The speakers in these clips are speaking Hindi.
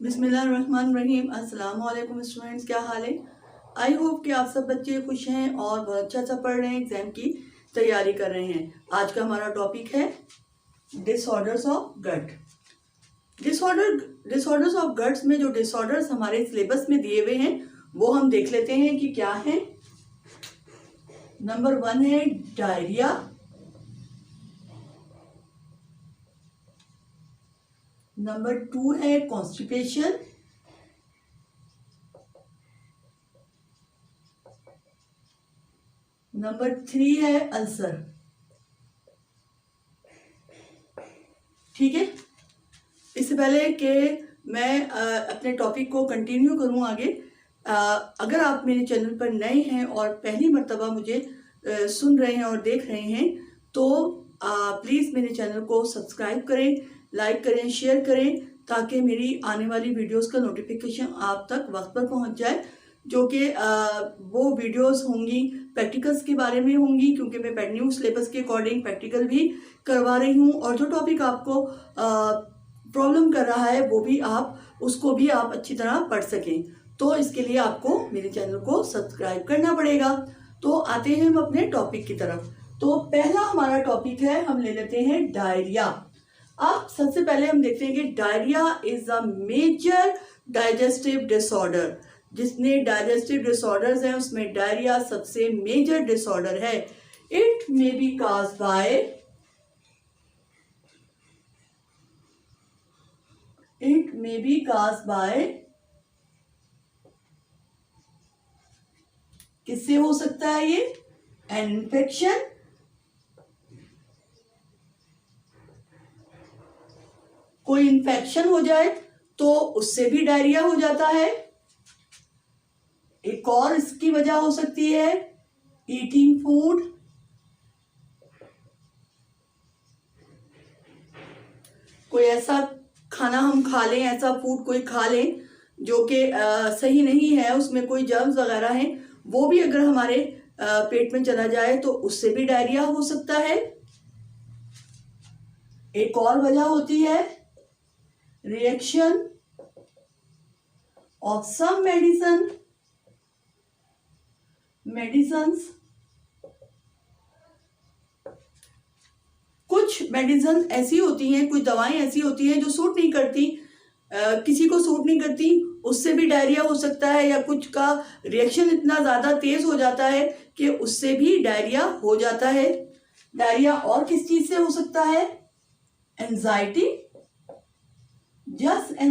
बिस्मिल्लाहिर्रहमानिर्रहीम। अस्सलाम वालेकुम स्टूडेंट्स, क्या हाल है? आई होप कि आप सब बच्चे खुश हैं और बहुत अच्छा सा पढ़ रहे हैं, एग्जाम की तैयारी कर रहे हैं। आज का हमारा टॉपिक है disorders of gut. Disorders of guts में जो डिसऑर्डर्स हमारे सिलेबस में दिए हुए हैं वो हम देख लेते हैं कि क्या है। नंबर 1 है डायरिया, नंबर 2 है कॉन्स्टिपेशन, नंबर 3 है अल्सर। ठीक है, इससे पहले कि मैं अपने टॉपिक को कंटिन्यू करूं आगे, अगर आप मेरे चैनल पर नए हैं और पहली मर्तबा मुझे सुन रहे हैं और देख रहे हैं तो प्लीज़ मेरे चैनल को सब्सक्राइब करें, लाइक करें, शेयर करें ताकि मेरी आने वाली वीडियोस का नोटिफिकेशन आप तक वक्त पर पहुंच जाए। जो कि वो वीडियोस होंगी प्रैक्टिकल्स के बारे में होंगी, क्योंकि मैं न्यू सिलेबस के अकॉर्डिंग प्रैक्टिकल भी करवा रही हूँ और जो टॉपिक आपको प्रॉब्लम कर रहा है वो भी उसको भी आप अच्छी तरह पढ़ सकें। तो इसके लिए आपको मेरे चैनल को सब्सक्राइब करना पड़ेगा। तो आते हैं हम अपने टॉपिक की तरफ। तो पहला हमारा टॉपिक है, हम ले लेते हैं डायरिया। अब सबसे पहले हम देखते हैं कि diarrhoea is a major digestive disorder. जितने डाइजेस्टिव डिसऑर्डर्स हैं उसमें डायरिया सबसे मेजर डिसऑर्डर है। It may be caused by किससे हो सकता है ये? एन इन्फेक्शन, कोई इन्फेक्शन हो जाए तो उससे भी डायरिया हो जाता है। एक और इसकी वजह हो सकती है ईटिंग फूड, कोई ऐसा खाना हम खा लें, ऐसा फूड कोई खा लें जो कि सही नहीं है, उसमें कोई जर्म्स वगैरह हैं, वो भी अगर हमारे पेट में चला जाए तो उससे भी डायरिया हो सकता है। एक और वजह होती है रिएक्शन ऑफ सम मेडिसिन्स। कुछ मेडिसिन ऐसी होती हैं, कुछ दवाएं ऐसी होती हैं जो सूट नहीं करती, किसी को सूट नहीं करती, उससे भी डायरिया हो सकता है। या कुछ का रिएक्शन इतना ज़्यादा तेज हो जाता है कि उससे भी डायरिया हो जाता है। डायरिया और किस चीज़ से हो सकता है? एंजाइटी, जस्ट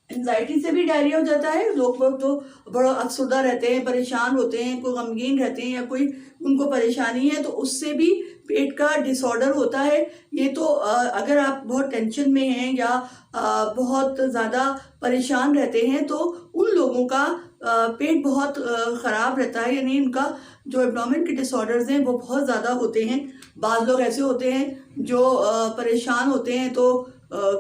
एंजाइटी से भी डायरिया हो जाता है। लोग तो बड़ा अफसरदा रहते हैं, परेशान होते हैं, कोई गमगीन रहते हैं या कोई उनको परेशानी है तो उससे भी पेट का डिसऑर्डर होता है। ये तो अगर आप बहुत टेंशन में हैं या बहुत ज़्यादा परेशान रहते हैं तो उन लोगों का पेट बहुत ख़राब रहता है, यानी उनका जो एब्डोमेन के डिसऑर्डर्स हैं वो बहुत ज़्यादा होते हैं। बाज़ लोग ऐसे होते हैं जो परेशान होते हैं तो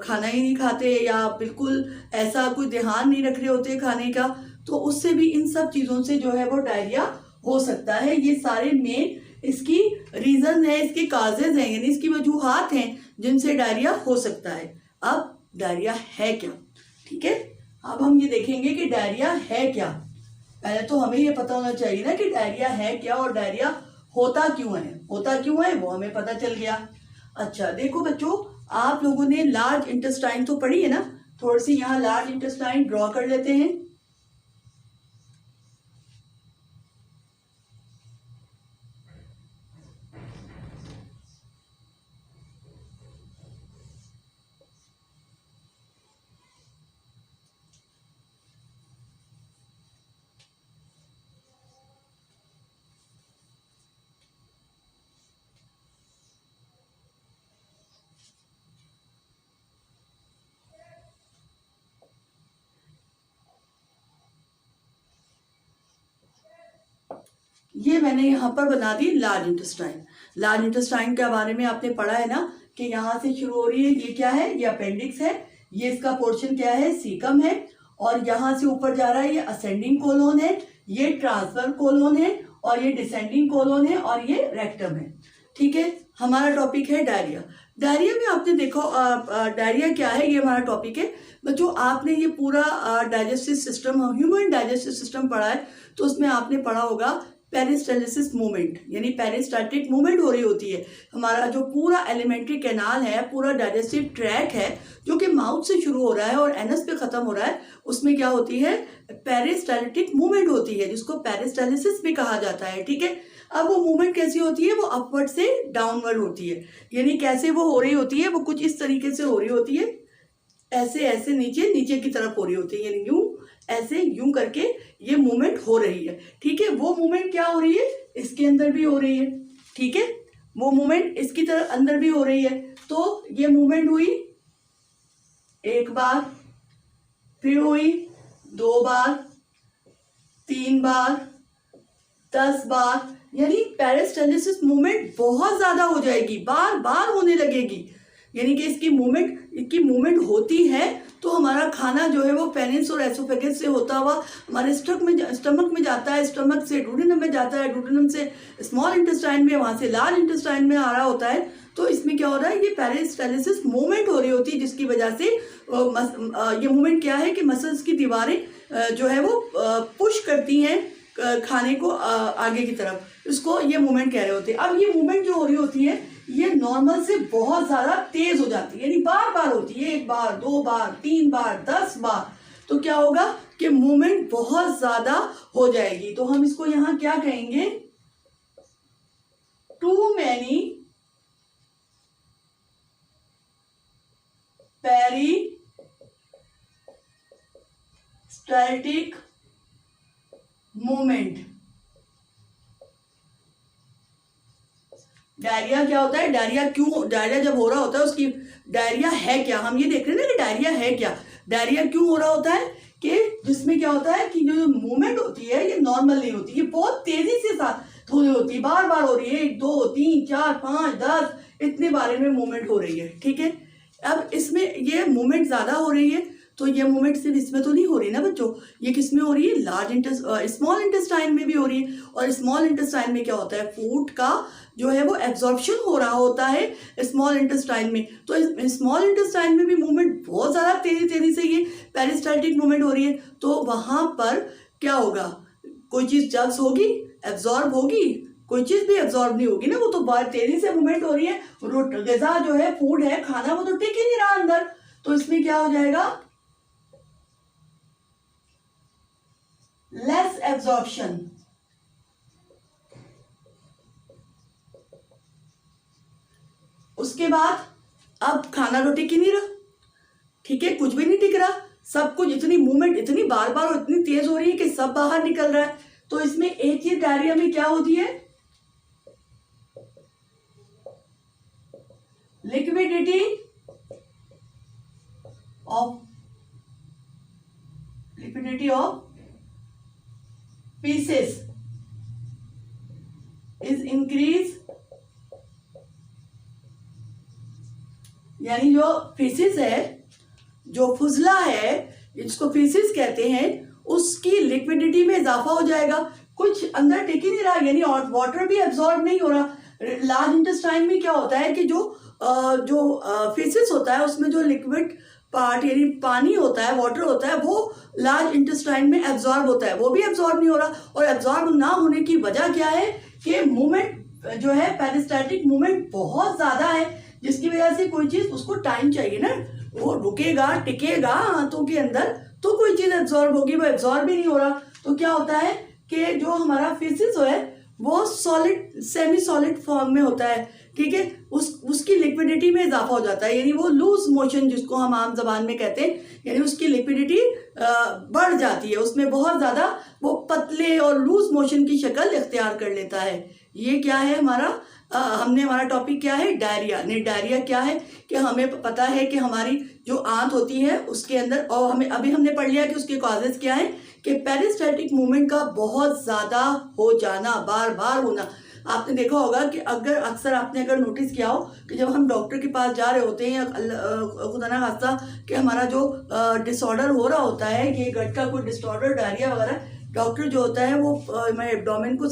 खाना ही नहीं खाते या बिल्कुल ऐसा कोई ध्यान नहीं रख रहे होते खाने का, तो उससे भी इन सब चीज़ों से जो है वो डायरिया हो सकता है। ये सारे मेन इसकी रीज़न है, इसके काजेज हैं, यानी इसकी वजूहात हैं जिनसे डायरिया हो सकता है। अब डायरिया है क्या? ठीक है, अब हम ये देखेंगे कि डायरिया है क्या। पहले तो हमें ये पता होना चाहिए ना कि डायरिया है क्या और डायरिया होता क्यों है वो हमें पता चल गया। अच्छा देखो बच्चों, आप लोगों ने लार्ज इंटेस्टाइन तो पढ़ी है ना, थोड़ी सी यहाँ लार्ज इंटेस्टाइन ड्रॉ कर लेते हैं। ये मैंने यहाँ पर बना the large intestine. Large intestine के बारे में आपने पढ़ा है ना कि यहाँ से शुरू हो रही है, ये क्या है? ये अपेंडिक्स है, ये इसका पोर्शन क्या है? सीकम है, और यहाँ से ऊपर जा रहा है ये असेंडिंग कोलोन है, ये ट्रांसफर कोलोन है, और ये डिसेंडिंग कोलोन है, और ये रेक्टम है। ठीक है, हमारा टॉपिक है डायरिया। डायरिया में आपने देखा, डायरिया क्या है, ये हमारा टॉपिक है बच्चों। आपने ये पूरा digestive system, human digestive system पढ़ा है, तो उसमें आपने पढ़ा होगा पेरिस्टालिसिस मूवमेंट, यानी पेरिस्टाल्टिक मूवमेंट हो रही होती है। हमारा जो पूरा एलिमेंट्री कैनाल है, पूरा डाइजेस्टिव ट्रैक है, जो कि माउथ से शुरू हो रहा है और एनस पे खत्म हो रहा है, उसमें क्या होती है, पेरिस्टाल्टिक मूवमेंट होती है, जिसको पेरिस्टालिसिस भी कहा जाता है। ठीक है, अब वो मूवमेंट कैसी होती है, वो अपवर्ड से डाउनवर्ड होती है। यानी कैसे वो हो रही होती है, वो कुछ इस तरीके से हो रही होती है, ऐसे ऐसे नीचे नीचे की तरफ हो रही होती है, यानी यूं ऐसे यूं करके ये मूवमेंट हो रही है। ठीक है, वो मूवमेंट क्या हो रही है, इसके अंदर भी हो रही है। ठीक है, वो मूवमेंट इसकी तरफ अंदर भी हो रही है। तो ये मूवमेंट हुई एक बार, फिर हुई 2 बार, 3 बार, 10 बार, यानी पेरिस्टालिसिस मूवमेंट बहुत ज्यादा हो जाएगी, बार बार होने लगेगी। यानी कि इसकी मूवमेंट होती है तो हमारा खाना जो है वो फेरेंस और एसोफेगस से होता हुआ हमारे स्टमक में जाता है, स्टमक से डुडेनम में जाता है, डुडेनम से स्मॉल इंटेस्टाइन में, वहां से लार्ज इंटेस्टाइन में आ रहा होता है। तो इसमें क्या हो रहा है, ये पेरिस्टालिसिस मूवमेंट हो रही होती है, जिसकी वजह से ये मूवमेंट क्या है कि मसल्स की दीवारें जो है वो पुश करती हैं खाने को आगे की तरफ, इसको ये मूवमेंट कह रहे होते हैं। अब ये मूवमेंट जो हो रही होती है, ये नॉर्मल से बहुत ज्यादा तेज हो जाती है, यानी बार बार होती है, 1 बार, 2 बार, 3 बार, 10 बार। तो क्या होगा कि मूवमेंट बहुत ज्यादा हो जाएगी। तो हम इसको यहां क्या कहेंगे, too many peristaltic movement. Diarrhoea क्या होता है, डायरिया जब हो रहा होता है, उसकी डायरिया है क्या, हम ये देख रहे हैं ना कि डायरिया है क्या। डायरिया क्यों हो रहा होता है कि जिसमें क्या होता है कि जो मूवमेंट होती है ये नॉर्मल नहीं होती, ये बहुत तेजी से साथ हो रही होती है, बार बार हो रही है, 1 2 3 4 5 10 इतने बारे में मूवमेंट हो रही है। ठीक है, अब इसमें ये मूवमेंट ज्यादा हो रही है, तो ये मूवमेंट सिर्फ इसमें तो नहीं हो रही ना बच्चों, ये किसमें हो रही है, स्मॉल इंटेस्टाइन में भी हो रही है। और स्मॉल इंटेस्टाइन में क्या होता है, फूड का जो है वो एब्जॉर्प्शन हो रहा होता है स्मॉल इंटेस्टाइन में। तो स्मॉल इंटेस्टाइन में भी मूवमेंट बहुत ज्यादा तेजी से ये पेरिस्टाल्टिक मूवमेंट हो रही है। तो वहां पर क्या होगा, कोई चीज जब्स होगी, एब्जॉर्ब होगी, कोई चीज भी एब्जॉर्ब नहीं होगी ना, वो तो बहुत तेजी से मूवमेंट हो रही है। गज़ा जो है, फूड है, खाना, वो तो टिक ही नहीं रहा अंदर। तो इसमें क्या हो जाएगा, लेस एब्जॉर्प्शन। उसके बाद अब खाना तो टिक ही नहीं रहा। ठीक है, कुछ भी नहीं टिक रहा, सब कुछ, इतनी मूवमेंट इतनी बार बार और इतनी तेज हो रही है कि सब बाहर निकल रहा है। तो इसमें एक चीज डायरिया में क्या होती है, liquidity of pieces is increase, यानी जो फीसिस है, जो फुजला है, जिसको फीसिस कहते हैं, उसकी लिक्विडिटी में इजाफा हो जाएगा। कुछ अंदर टिक ही नहीं रहा, यानी वाटर भी एब्जॉर्ब नहीं हो रहा। लार्ज इंटेस्टाइन में क्या होता है कि जो फीसिस होता है, उसमें जो लिक्विड पार्ट यानी पानी होता है, वाटर होता है, वो लार्ज इंटेस्टाइन में एब्जॉर्ब होता है, वो भी एब्जॉर्ब नहीं हो रहा। और एब्जॉर्ब ना होने की वजह क्या है कि मूवमेंट जो है, पेरिस्टाल्टिक मूवमेंट बहुत ज्यादा है, जिसकी वजह से कोई चीज, उसको टाइम चाहिए ना, वो रुकेगा, टिकेगा आंतों के अंदर, तो कोई चीज एब्जॉर्ब होगी, वो एब्जॉर्ब ही नहीं हो रहा। तो क्या होता है कि जो हमारा फीसिस है वो सॉलिड, सेमी सॉलिड फॉर्म में होता है। ठीक है, उसकी लिक्विडिटी में इजाफा हो जाता है, यानी वो लूज मोशन जिसको हम आम जबान में कहते हैं, यानी उसकी लिक्विडिटी बढ़ जाती है, उसमें बहुत ज्यादा वो पतले और लूज मोशन की शक्ल इख्तियार कर लेता है। ये क्या है हमारा, हमारा टॉपिक क्या है, डायरिया। नहीं, डायरिया क्या है कि हमें पता है कि हमारी जो आंत होती है उसके अंदर, और हमने पढ़ लिया कि उसके कॉजेज क्या है कि पेरिस्टाल्टिक मूवमेंट का बहुत ज्यादा हो जाना, बार बार होना। आपने देखा होगा कि अक्सर आपने नोटिस किया हो कि जब हम डॉक्टर के पास जा रहे होते हैं, या खुदा ना खास्ता कि हमारा जो डिसऑर्डर हो रहा होता है, ये गट का कोई डिसऑर्डर, डायरिया वगैरह, डॉक्टर जो होता है वो हमारे एब्डोमेन को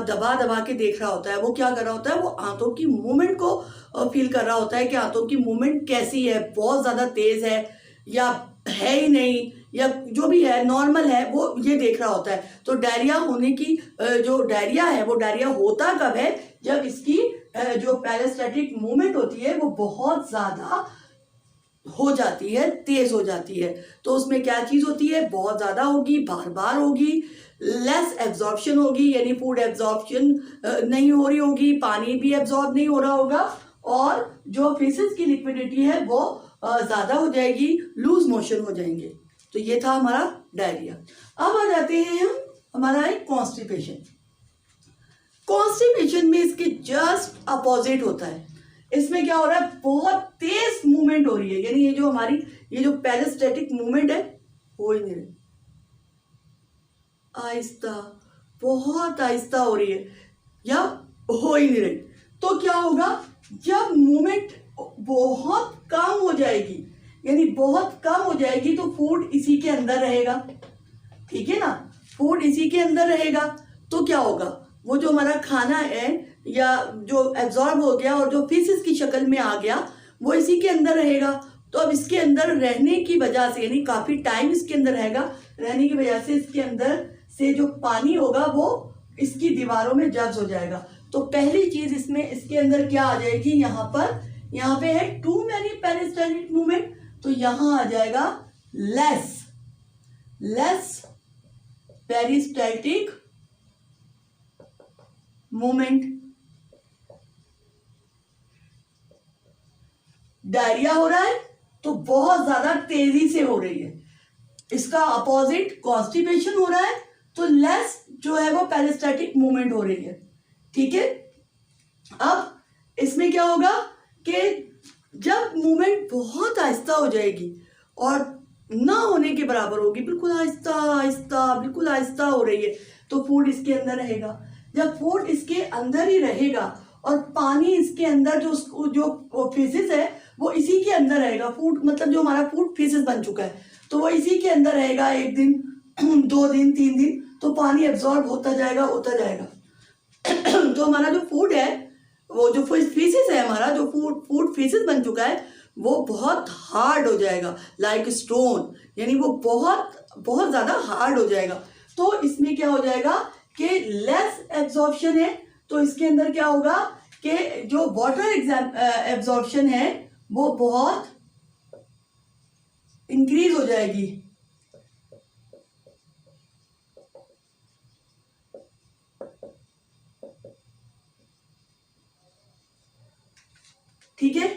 दबा दबा के देख रहा होता है। वो क्या कर रहा होता है, वो आंतों की मूवमेंट को फील कर रहा होता है कि आंतों की मूवमेंट कैसी है, बहुत ज़्यादा तेज़ है या है ही नहीं, या जो भी है नॉर्मल है, वो ये देख रहा होता है। तो डायरिया होने की जो डायरिया है, वो डायरिया होता कब है, जब इसकी जो पेरिस्टैटिक मूवमेंट होती है वो बहुत ज़्यादा हो जाती है, तेज हो जाती है। तो उसमें क्या चीज़ होती है, बहुत ज़्यादा होगी, बार बार होगी, लेस एब्जॉर्प्शन होगी, यानी फूड एब्जॉर्प्शन नहीं हो रही होगी, पानी भी एब्जॉर्ब नहीं हो रहा होगा, और जो फेसेस की लिक्विडिटी है वो ज़्यादा हो जाएगी, लूज मोशन हो जाएंगे। तो ये था हमारा डायरिया। अब आ जाते हैं हम हमारा एक कॉन्स्टिपेशन। कॉन्स्टिपेशन में इसके जस्ट अपोजिट होता है। इसमें क्या हो रहा है, बहुत तेज मूवमेंट हो रही है, यानी ये जो पेरिस्टैटिक मूवमेंट है हो ही नहीं रही, आहिस्ता, बहुत आहिस्ता हो रही है या हो ही नहीं रही। तो क्या होगा, जब मूवमेंट बहुत कम हो जाएगी, यानी बहुत कम हो जाएगी, तो फूड इसी के अंदर रहेगा, ठीक है ना, फूड इसी के अंदर रहेगा। तो क्या होगा, वो जो हमारा खाना है या जो एब्जॉर्ब हो गया और जो फीसिस की शक्ल में आ गया, वो इसी के अंदर रहेगा। तो अब इसके अंदर रहने की वजह से, यानी काफ़ी टाइम इसके अंदर रहेगा, रहने की वजह से इसके अंदर से जो पानी होगा वो इसकी दीवारों में जब्स हो जाएगा। तो पहली चीज़ इसमें इसके अंदर क्या आ जाएगी, यहाँ पे है टू मैनी पेरिस्टैटिक मूवमेंट, तो यहाँ आ जाएगा लेस पेरिस्टैटिक मूवमेंट। डायरिया हो रहा है तो बहुत ज्यादा तेजी से हो रही है, इसका अपोजिट कॉन्स्टिपेशन हो रहा है तो लेस जो है वो पेरिस्टैटिक मूवमेंट हो रही है, ठीक है। अब इसमें क्या होगा कि जब मूवमेंट बहुत आहिस्ता हो जाएगी और ना होने के बराबर होगी, बिल्कुल आहिस्ता आहिस्ता, बिल्कुल आहिस्ता हो रही है, तो फूड इसके अंदर रहेगा। जब फूड इसके अंदर ही रहेगा और पानी इसके अंदर जो फेसिस है वो इसी के अंदर रहेगा, फूड मतलब जो हमारा फूड फेसिस बन चुका है तो वो इसी के अंदर रहेगा, 1 दिन 2 दिन 3 दिन, तो पानी एब्जॉर्ब होता जाएगा तो हमारा जो फूड है, वो जो फेसिस है हमारा, जो फूड फेसिस बन चुका है, वो बहुत हार्ड हो जाएगा, लाइक स्टोन, यानी वो बहुत ज़्यादा हार्ड हो जाएगा। तो इसमें क्या हो जाएगा कि लेस एब्जॉर्प्शन है, तो इसके अंदर क्या होगा कि जो वाटर एब्जॉर्प्शन है वो बहुत इंक्रीज हो जाएगी, ठीक है,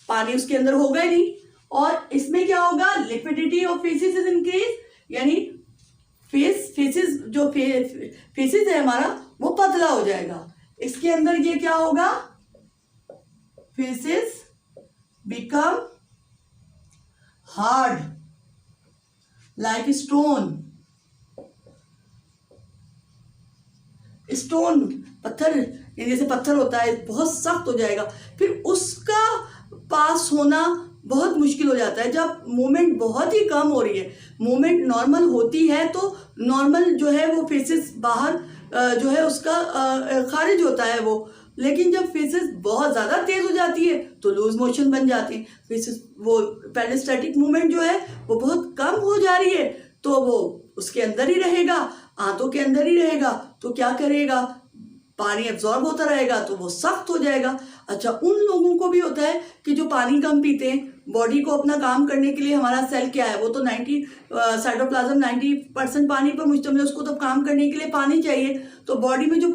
पानी उसके अंदर होगा ही नहीं। और इसमें क्या होगा, liquidity of faces is increase, यानी फेसिस है हमारा वो पतला हो जाएगा। इसके अंदर ये क्या होगा, faces become hard like stone पत्थर, जैसे पत्थर होता है, बहुत सख्त हो जाएगा। फिर उसका पास होना बहुत मुश्किल हो जाता है जब मूवमेंट बहुत ही कम हो रही है। मूवमेंट नॉर्मल होती है तो नॉर्मल जो है वो फेसिस बाहर जो है उसका खारिज होता है वो, लेकिन जब फेसिस बहुत ज़्यादा तेज हो जाती है तो लूज मोशन बन जाती है, फेसिस वो पेरिस्टैटिक मूवमेंट जो है वो बहुत कम हो जा रही है, तो वो उसके अंदर ही रहेगा, आंतों के अंदर ही रहेगा, तो क्या करेगा, पानी एब्जॉर्ब होता रहेगा तो वो सख्त हो जाएगा। अच्छा, उन लोगों को भी होता है कि जो पानी कम पीते हैं, बॉडी को अपना काम करने के लिए हमारा सेल क्या है, वो तो 90 साइटोप्लाज्म 90% पानी पर मुश्तमिल है, उसको तो काम करने के लिए पानी चाहिए। तो बॉडी में जो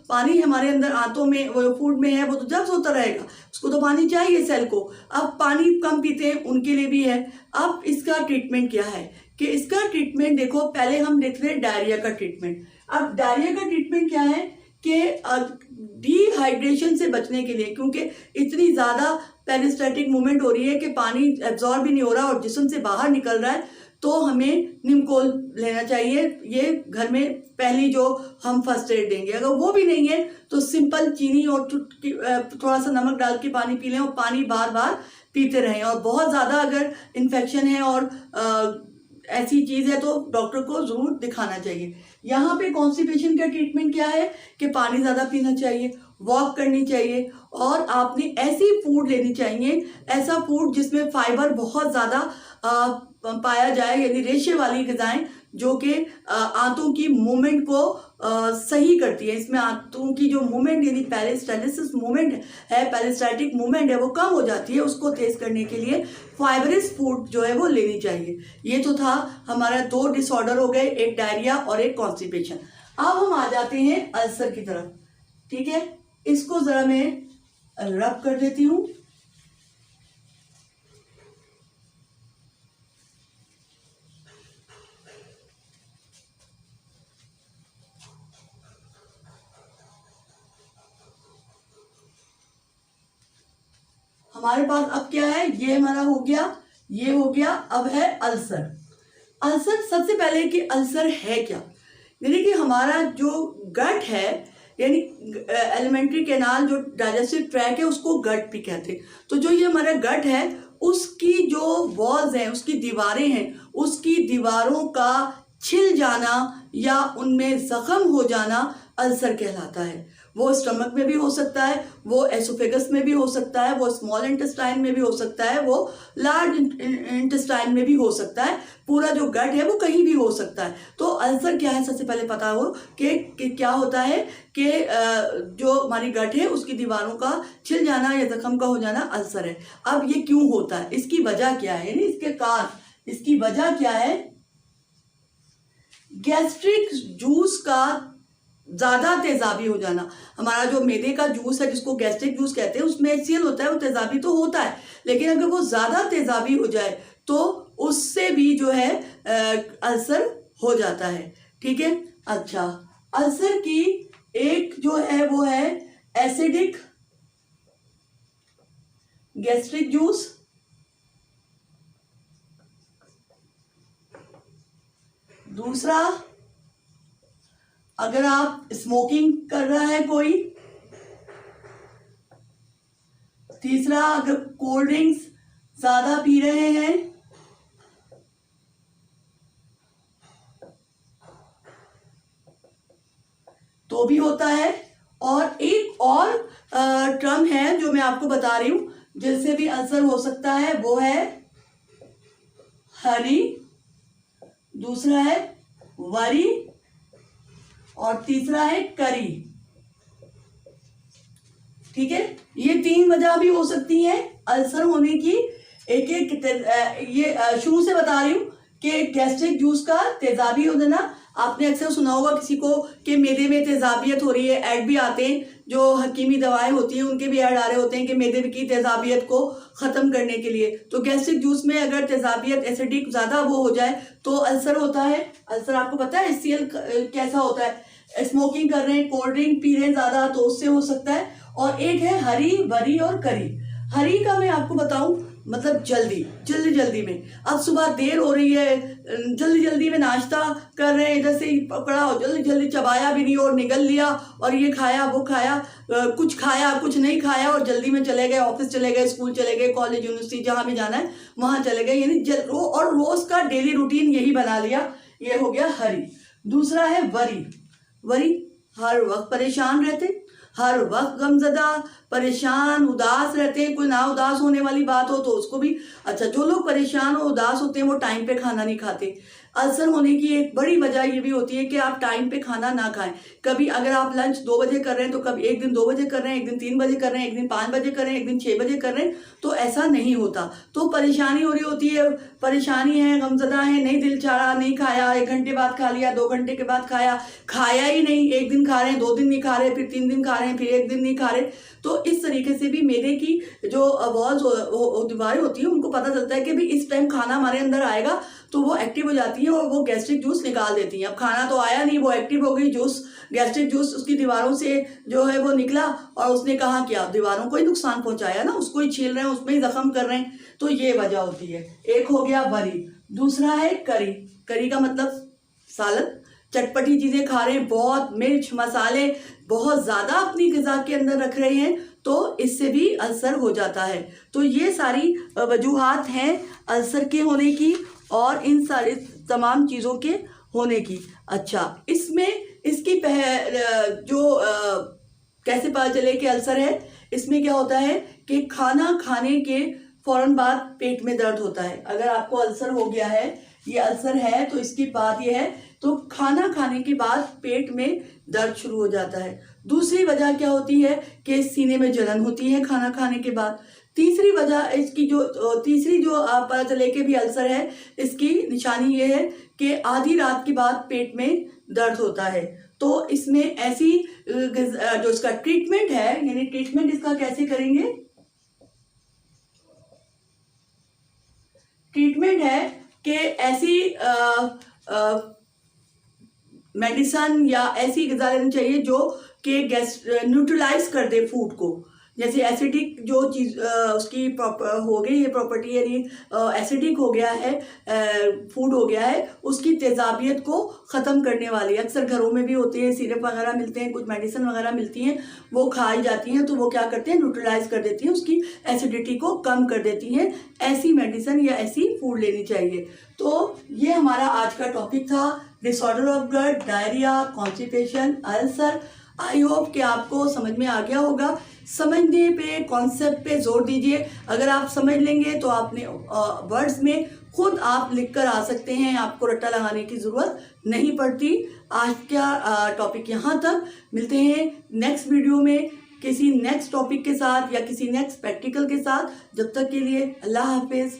पानी हमारे अंदर आंतों में वो फूड में है वो तो जब्स होता रहेगा, उसको तो पानी चाहिए सेल को। अब पानी कम पीते हैं उनके लिए भी है। अब इसका ट्रीटमेंट क्या है कि इसका ट्रीटमेंट देखो, पहले हम देखते हैं डायरिया का ट्रीटमेंट। अब डायरिया का ट्रीटमेंट क्या है कि डिहाइड्रेशन से बचने के लिए, क्योंकि इतनी ज़्यादा पेरिस्टैटिक मूवमेंट हो रही है कि पानी एब्जॉर्ब भी नहीं हो रहा और जिस्म से बाहर निकल रहा है, तो हमें निमकोल लेना चाहिए। ये घर में पहली जो हम फर्स्ट एड देंगे। अगर वो भी नहीं है तो सिंपल चीनी और थोड़ा सा नमक डाल के पानी पी लें और पानी बार बार पीते रहें। और बहुत ज़्यादा अगर इन्फेक्शन है और ऐसी चीज़ है तो डॉक्टर को ज़रूर दिखाना चाहिए। यहाँ पे कॉन्स्टिपेशन का ट्रीटमेंट क्या है कि पानी ज़्यादा पीना चाहिए, वॉक करनी चाहिए और आपने ऐसी फूड लेनी चाहिए, ऐसा फूड जिसमें फाइबर बहुत ज़्यादा पाया जाए, यानी रेशे वाली ग़िज़ाएँ जो कि आंतों की मूवमेंट को सही करती है। इसमें आंतों की जो मूवमेंट यानी पेरिस्टालिसिस मूवमेंट है, पेरिस्टाल्टिक मूवमेंट है, वो कम हो जाती है। उसको तेज़ करने के लिए फाइबरस फूड जो है वो लेनी चाहिए। ये तो था हमारा 2 डिसऑर्डर हो गए, एक डायरिया और एक कॉन्स्टिपेशन। अब हम आ जाते हैं अल्सर की तरफ। ठीक है, इसको ज़रा मैं रब कर देती हूँ। हमारे पास अब क्या है, ये हमारा हो गया, ये हो गया। अब है अल्सर। अल्सर, सबसे पहले कि अल्सर है क्या, यानी कि हमारा जो गट है, यानी एलिमेंट्री कैनाल जो डाइजेस्टिव ट्रैक है उसको गट भी कहते हैं। तो जो ये हमारा गट है उसकी जो वॉल्स हैं, उसकी दीवारें हैं, उसकी दीवारों का छिल जाना या उनमें जख्म हो जाना अल्सर कहलाता है। वो स्टमक में भी हो सकता है, वो एसोफेगस में भी हो सकता है, वो स्मॉल इंटेस्टाइन में भी हो सकता है, वो लार्ज इंटेस्टाइन में भी हो सकता है। पूरा जो गट है वो कहीं भी हो सकता है। तो अल्सर क्या है, सबसे पहले पता हो कि क्या होता है कि जो हमारी गट है उसकी दीवारों का छिल जाना या जख्म का हो जाना अल्सर है। अब ये क्यों होता है, इसकी वजह क्या है, यानी इसके कारण, इसकी वजह क्या है? गैस्ट्रिक जूस का ज़्यादा तेज़ाबी हो जाना। हमारा जो मैदे का जूस है जिसको गैस्ट्रिक जूस कहते हैं उसमें HCl होता है, वो तेज़ाबी तो होता है, लेकिन अगर वो ज़्यादा तेज़ाबी हो जाए तो उससे भी जो है अल्सर हो जाता है। ठीक है, अच्छा, अल्सर की एक जो है वो है एसिडिक गैस्ट्रिक जूस। दूसरा, अगर आप स्मोकिंग कर रहा है कोई। तीसरा, अगर कोल्ड ड्रिंक्स ज्यादा पी रहे हैं। तो भी होता है। और एक और टर्म है जो मैं आपको बता रही हूं जिससे भी अल्सर हो सकता है, वो है हरी, दूसरा है वरी और तीसरा है करी। ठीक है, ये 3 वजह भी हो सकती है अल्सर होने की। एक ये शुरू से बता रही हूँ कि गैस्ट्रिक जूस का तेजाबी हो जाना। आपने अक्सर सुना होगा किसी को कि मैदे में तेजाबियत हो रही है, ऐड भी आते हैं, जो हकीमी दवाएं होती हैं उनके भी ऐड आ रहे होते हैं कि मैदे की तेजाबियत को ख़त्म करने के लिए। तो गैस्ट्रिक जूस में अगर तेजाबियत एसिडिक ज़्यादा वो हो जाए तो अल्सर होता है। अल्सर आपको पता है HCl कैसा होता है, स्मोकिंग कर रहे हैं, कोल्ड ड्रिंक पी रहे हैं ज़्यादा, तो उससे हो सकता है। और एक है हरी, वरी और करी। हरी का मैं आपको बताऊं, मतलब जल्दी में, अब सुबह देर हो रही है, जल्दी में नाश्ता कर रहे हैं, इधर से ही पकड़ा और जल्दी चबाया भी नहीं और निगल लिया और ये खाया वो खाया, कुछ खाया कुछ नहीं खाया और जल्दी में चले गए, ऑफिस चले गए, स्कूल चले गए, कॉलेज यूनिवर्सिटी जहाँ भी जाना है वहाँ चले गए, यानी और रोज का डेली रूटीन यही बना लिया। ये हो गया हरी। दूसरा है वरी, हर वक्त परेशान रहते, हर वक्त गमजदा, परेशान, उदास रहते हैं। कोई ना उदास होने वाली बात हो तो उसको भी, अच्छा, जो लोग परेशान और उदास होते हैं वो टाइम पे खाना नहीं खाते। अल्सर होने की एक बड़ी वजह ये भी होती है कि आप टाइम पे खाना ना खाएं। कभी अगर आप लंच 2 बजे कर रहे हैं तो कभी एक दिन 2 बजे कर रहे हैं, एक दिन 3 बजे कर रहे हैं, एक दिन 5 बजे कर रहे हैं, एक दिन 6 बजे कर रहे हैं, तो ऐसा नहीं होता। तो परेशानी हो रही होती है, परेशानी है, गमजदा है, नहीं दिल चाह रहा, नहीं खाया, 1 घंटे बाद खा लिया, 2 घंटे के बाद खाया ही नहीं, 1 दिन खा रहे हैं, 2 दिन नहीं खा रहे, फिर 3 दिन खा रहे हैं, फिर 1 दिन नहीं खा रहे। तो इस तरीके से भी मैदे की जो वॉल्स दीवारें होती है उनको पता चलता है कि भाई इस टाइम खाना हमारे अंदर आएगा, तो वो एक्टिव हो जाती है और वो गैस्ट्रिक जूस निकाल देती हैं। अब खाना तो आया नहीं, वो एक्टिव हो गई, गैस्ट्रिक जूस उसकी दीवारों से जो है वो निकला और उसने कहा क्या, दीवारों को ही नुकसान पहुंचाया ना, उसको ही छील रहे हैं, उसमें ही जख्म कर रहे हैं। तो ये वजह होती है। एक हो गया वरी, दूसरा है करी का मतलब सालन, चटपटी चीजें खा रहे हैं, बहुत मिर्च मसाले बहुत ज्यादा अपनी ग़िज़ा के अंदर रख रहे हैं, तो इससे भी अल्सर हो जाता है। तो ये सारी वजूहात हैं अल्सर के होने की। और इन सारे तमाम चीज़ों के होने की। अच्छा, इसमें इसकी कैसे पता चले कि अल्सर है? इसमें क्या होता है कि खाना खाने के फौरन बाद पेट में दर्द होता है। अगर आपको अल्सर हो गया है, ये अल्सर है, तो इसकी बात ये है, तो खाना खाने के बाद पेट में दर्द शुरू हो जाता है। दूसरी वजह क्या होती है कि सीने में जलन होती है खाना खाने के बाद। तीसरी वजह इसकी जो आप पता चले कि भी अल्सर है, इसकी निशानी ये है कि आधी रात के बाद पेट में दर्द होता है। तो इसमें ऐसी जो इसका ट्रीटमेंट है, यानी ट्रीटमेंट इसका कैसे करेंगे? ट्रीटमेंट है कि ऐसी मेडिसन या ऐसी ग़िज़ा लेनी चाहिए जो कि न्यूट्रलाइज कर दे फूड को। जैसे एसिडिक जो चीज़ उसकी प्रॉपर हो गई है प्रॉपर्टी, यानी एसिडिक हो गया है, फूड हो गया है, उसकी तेज़ाबियत को ख़त्म करने वाली। अक्सर घरों में भी होते हैं, सिरप वगैरह मिलते हैं, कुछ मेडिसिन वगैरह मिलती हैं, वो खाई जाती हैं, तो वो क्या करते हैं, न्यूट्रलाइज कर देती हैं, उसकी एसिडिटी को कम कर देती हैं। ऐसी मेडिसिन या ऐसी फूड लेनी चाहिए। तो ये हमारा आज का टॉपिक था, disorder of gut, diarrhoea, constipation, ulcer. I hope कि आपको समझ में आ गया होगा। समझने पे, कॉन्सेप्ट पे जोर दीजिए। अगर आप समझ लेंगे तो आपने वर्ड्स में खुद आप लिख कर आ सकते हैं, आपको रट्टा लगाने की ज़रूरत नहीं पड़ती। आज का टॉपिक यहाँ तक। मिलते हैं नेक्स्ट वीडियो में किसी नेक्स्ट टॉपिक के साथ या किसी नेक्स्ट प्रैक्टिकल के साथ। जब तक के लिए अल्लाह हाफिज़।